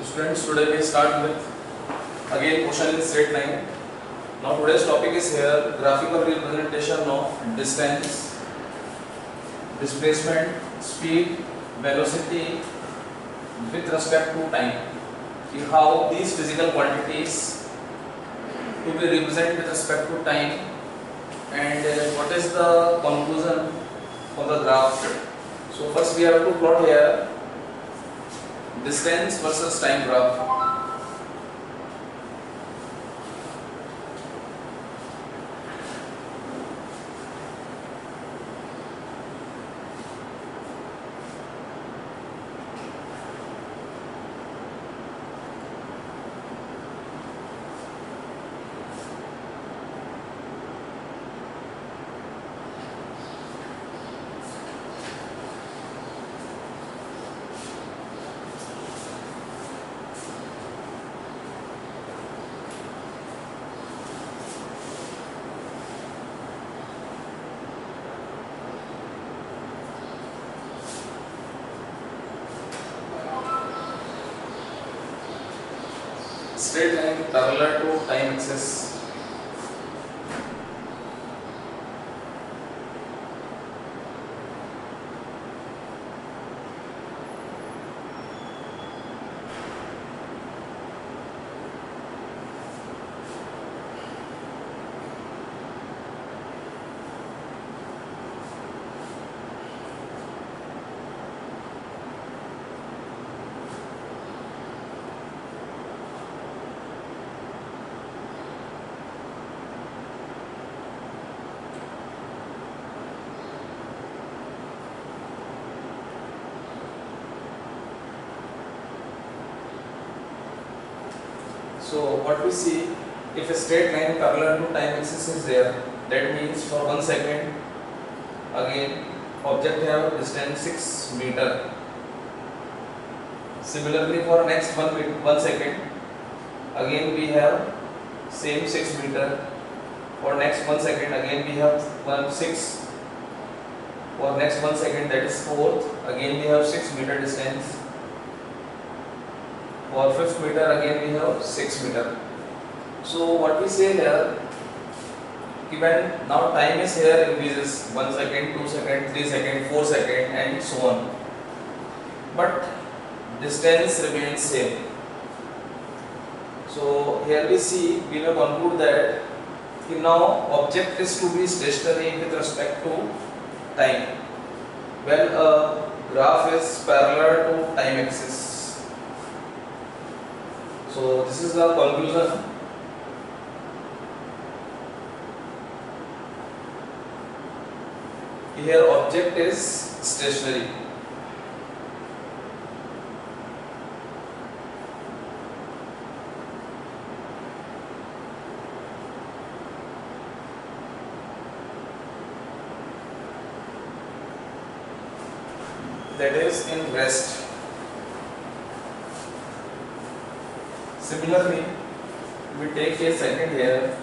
Students, today we start with again question in straight line. Now today's topic is here graphical representation of distance, displacement, speed, velocity with respect to time. How these physical quantities to be represented with respect to time, and what is the conclusion of the graph. So first we have to plot here distance versus time graph. Straight line parallel to time axis. So what we see, if a straight line parallel to time axis is there, that means for 1 second, again object have distance 6 meter. Similarly for next 1 second, again we have same 6 meter. For next 1 second, again we have 6. For next 1 second, that is 4th, again we have 6 meter distance. For 5th meter, again we have 6 meter. So what we say here, given now time is here increases 1 second, 2 second, 3 second, 4 second and so on. But distance remains same. So here we see, we will conclude that now object is to be stationary with respect to time when a graph is parallel to time axis. So this is the conclusion. Here object is stationary. That is in rest. Similarly, we take a second here.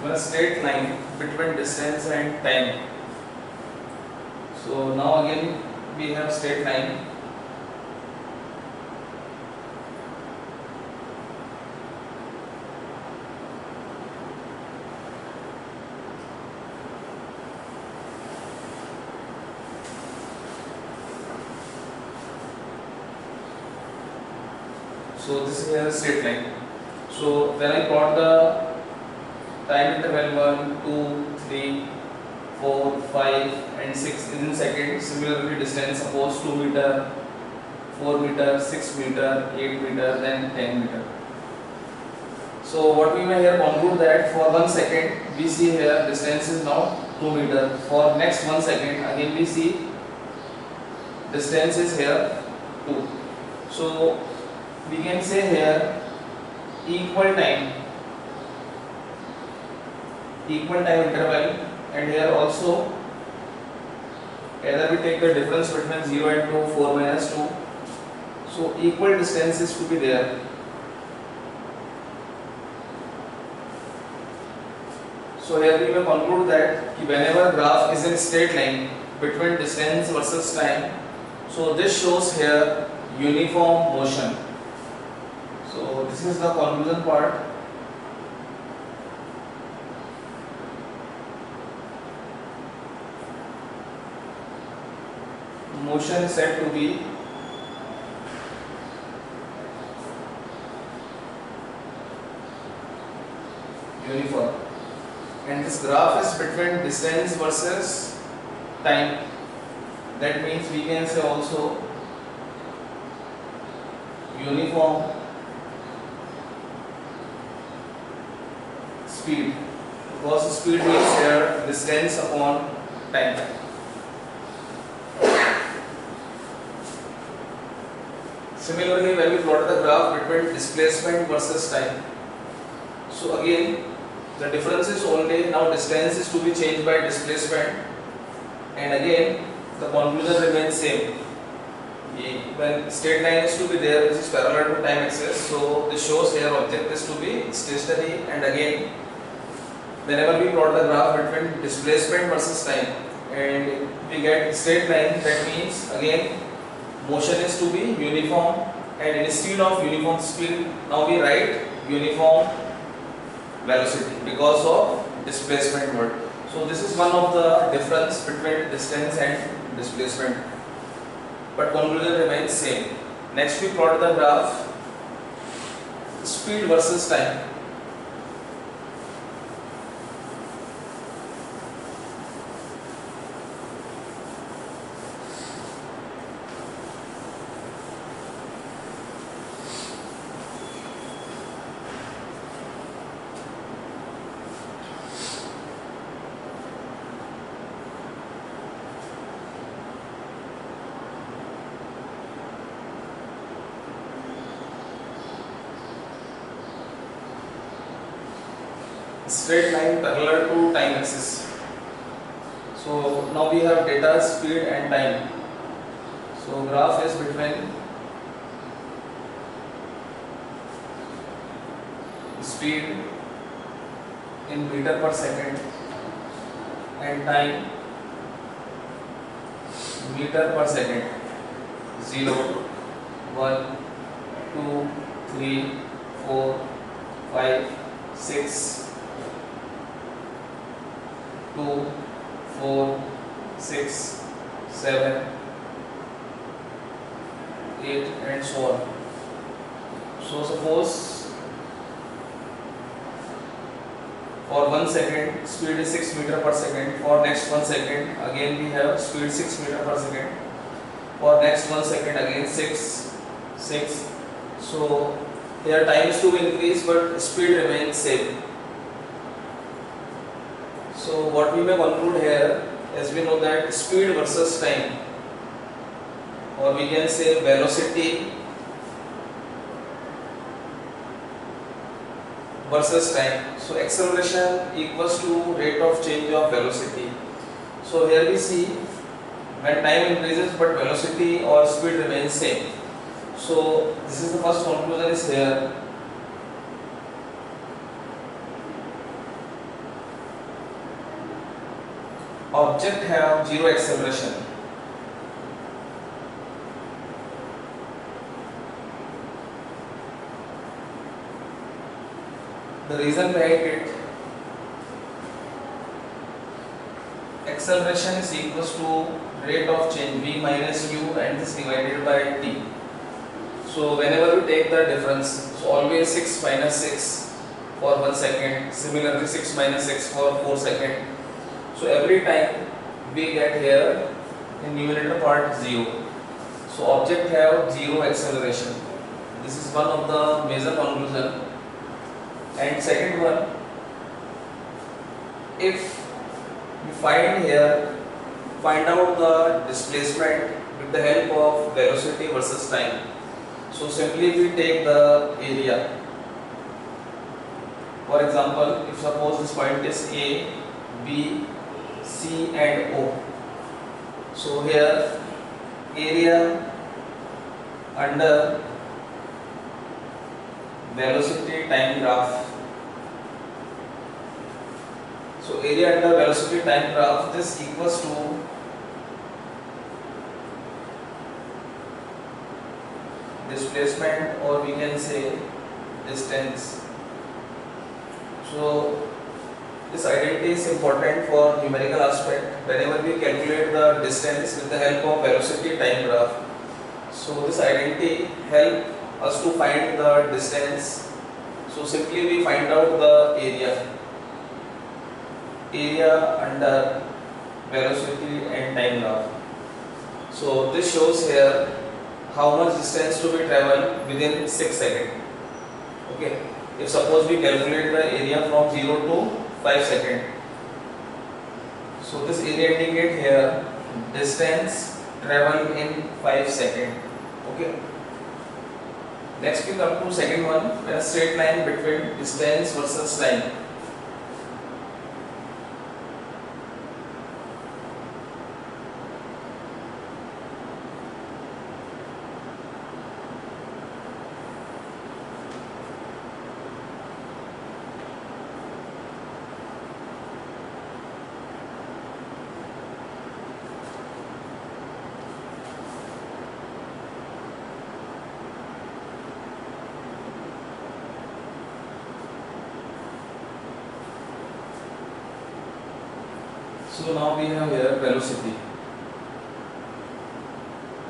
A straight line between distance and time. So now again we have straight line. So this is a straight line. So when I plot the time interval 1, 2, 3, 4, 5 and 6 in seconds. Similarly distance suppose 2 meter, 4 meter, 6 meter, 8 meter, then 10 meter. So what we may here conclude that for 1 second we see here distance is now 2 meter. For next 1 second again we see distance is here 2. So we can say here equal time equal time interval, and here also either we take the difference between 0 and 2, 4 minus 2, so equal distance is to be there. So here we may conclude that whenever graph is in straight line between distance versus time, so this shows here uniform motion. So this is the conclusion part. Motion is said to be uniform, and this graph is between distance versus time. That means we can say also uniform speed, because speed means here distance upon time. Similarly, when we plot the graph between displacement versus time, so again the difference is only now distance is to be changed by displacement, and again the conclusion remains same. When straight line is to be there which is parallel to time axis, so this shows here object is to be stationary, and again whenever we plot the graph between displacement versus time and we get straight line, that means again motion is to be uniform, and instead of uniform speed now we write uniform velocity because of displacement word. So this is one of the difference between distance and displacement, but conclusion remains same. Next we plot the graph speed versus time. Straight line parallel to time axis. So now we have data, speed and time. So graph is between speed in meter per second and time meter per second. 0, 1, 2, 3, 4, 5, 6, 2, 4, 6, 7, 8 and so on. So suppose for 1 second speed is 6 meter per second, for next 1 second again we have speed 6 meter per second, for next 1 second again 6, 6. So here time is to be increased but speed remains same. So what we may conclude here, as we know that speed versus time, or we can say velocity versus time. So acceleration equals to rate of change of velocity. So here we see when time increases but velocity or speed remains same. So this is the first conclusion is here. Object have zero acceleration. The reason behind it, acceleration is equals to rate of change v minus u and this divided by t. So whenever we take the difference, so always 6 minus 6 for 1 second, similarly 6 minus 6 for 4 seconds. So every time we get here in numerator part 0. So object have zero acceleration. This is one of the major conclusion. And second one, if we find out the displacement with the help of velocity versus time. So simply we take the area. For example, if suppose this point is A, B, C and O. So here area under velocity time graph. So area under velocity time graph, this equals to displacement, or we can say distance. So this identity is important for numerical aspect whenever we calculate the distance with the help of velocity time graph. So this identity help us to find the distance. So simply we find out the area under velocity and time graph. So this shows here how much distance to be traveled within 6 seconds. Okay, if suppose we calculate the area from 0 to 5 seconds. So this area indicate here distance traveled in 5 seconds. Okay. Next we come to second one, a straight line between distance versus time. So now we have here velocity,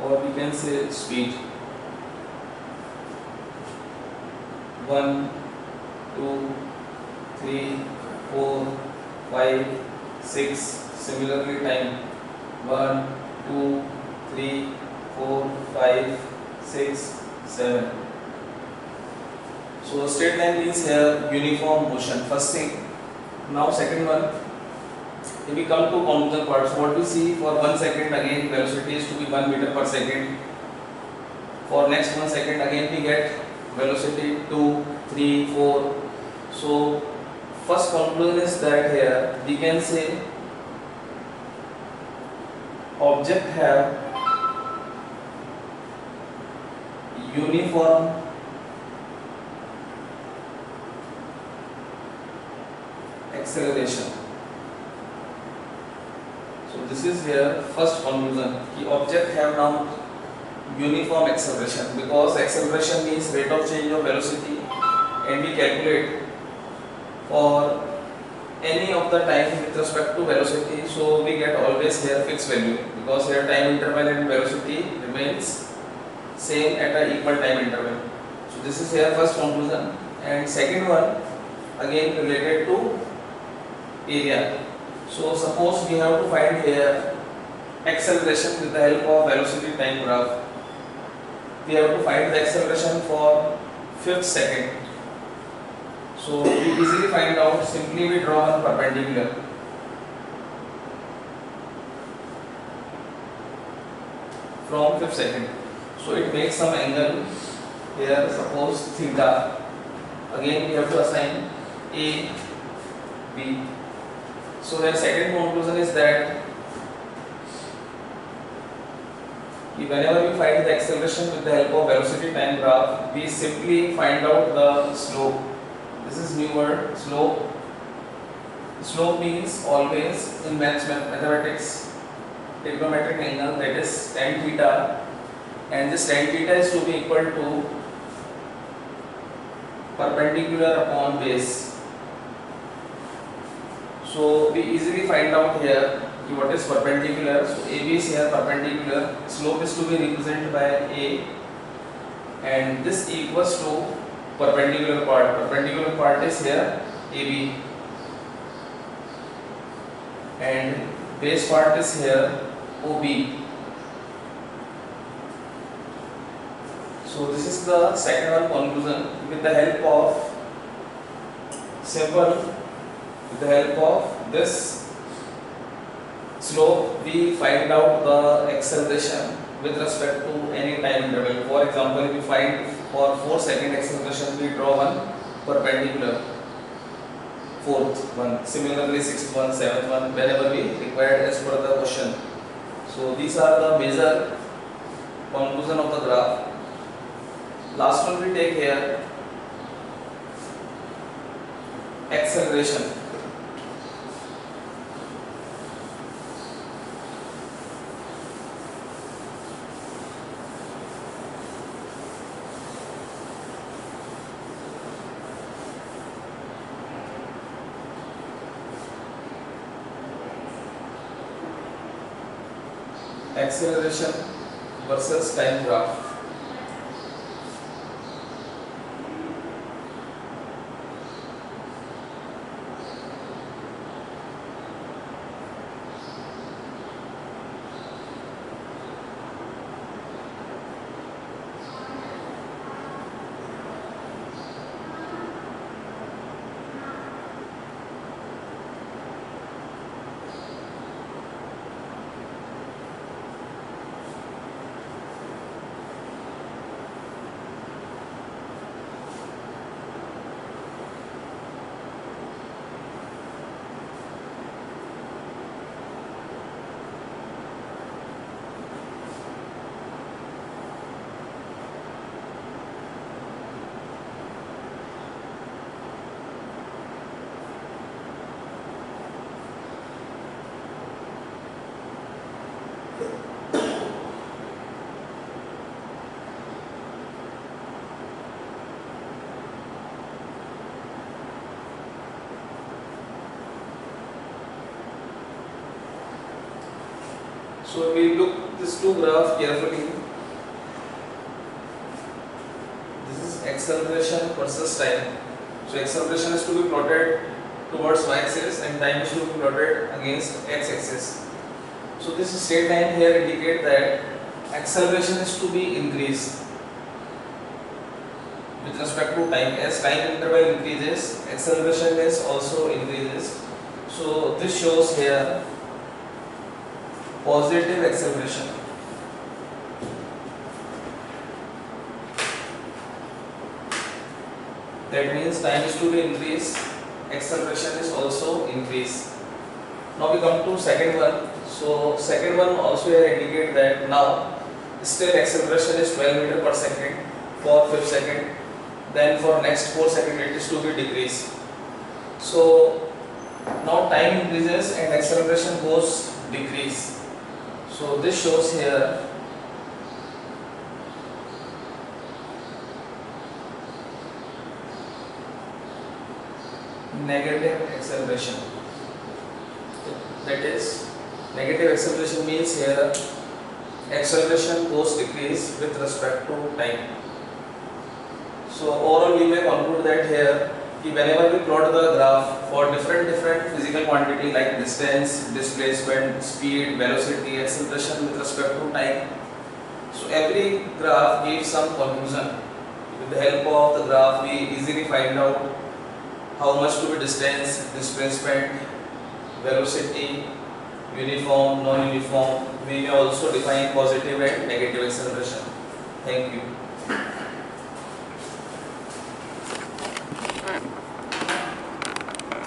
or we can say speed. 1, 2, 3, 4, 5, 6. Similarly time 1, 2, 3, 4, 5, 6, 7. So straight line means here uniform motion. First thing. Now second one. If we come to conclusion part, so what we see for 1 second, again velocity is to be 1 meter per second. For next 1 second, again we get velocity 2, 3, 4. So first conclusion is that here we can say object have uniform acceleration. So this is here first conclusion. The object have now uniform acceleration, because acceleration means rate of change of velocity, and we calculate for any of the time with respect to velocity. So we get always here fixed value, because here time interval and velocity remains same at an equal time interval. So this is here first conclusion. And second one again related to area. So suppose we have to find here acceleration with the help of velocity time graph. We have to find the acceleration for 5th second. So we easily find out, simply we draw one perpendicular. From 5th second. So it makes some angle here, suppose theta. Again we have to assign A, B. So the second conclusion is that whenever we find the acceleration with the help of velocity time graph, we simply find out the slope. This is new word, slope. Slope means always in mathematics trigonometric angle, that is tan theta, and this tan theta is to be equal to perpendicular upon base. So we easily find out here what is perpendicular. So AB is here perpendicular, slope is to be represented by A, and this equals to perpendicular part. Perpendicular part is here AB, and base part is here OB. So this is the second one conclusion. With the help of with the help of this slope, we find out the acceleration with respect to any time interval. For example, if we find for 4 second acceleration, we draw one perpendicular. fourth one, similarly sixth one, seventh one, whenever we required as per the question. So these are the major conclusion of the graph. Last one we take here, acceleration. Acceleration versus time graph. So we look these two graphs carefully. This is acceleration versus time. So acceleration is to be plotted towards y-axis and time is to be plotted against x-axis. So this straight line here indicates that acceleration is to be increased with respect to time. As time interval increases, acceleration is also increases. So this shows here positive acceleration. That means time is to be increased, acceleration is also increased. Now we come to second one. So second one also here indicate that now still acceleration is 12 meter per second for 5 second. Then for next 4 second it is to be decreased. So now time increases and acceleration goes decrease. So this shows here negative acceleration. That is, negative acceleration means here acceleration goes decrease with respect to time. So overall we may conclude that here whenever we plot the graph for different physical quantity like distance, displacement, speed, velocity, acceleration with respect to time, so every graph gives some conclusion. With the help of the graph we easily find out how much to be distance, displacement, velocity, uniform, non-uniform. We may also define positive and negative acceleration. Thank you.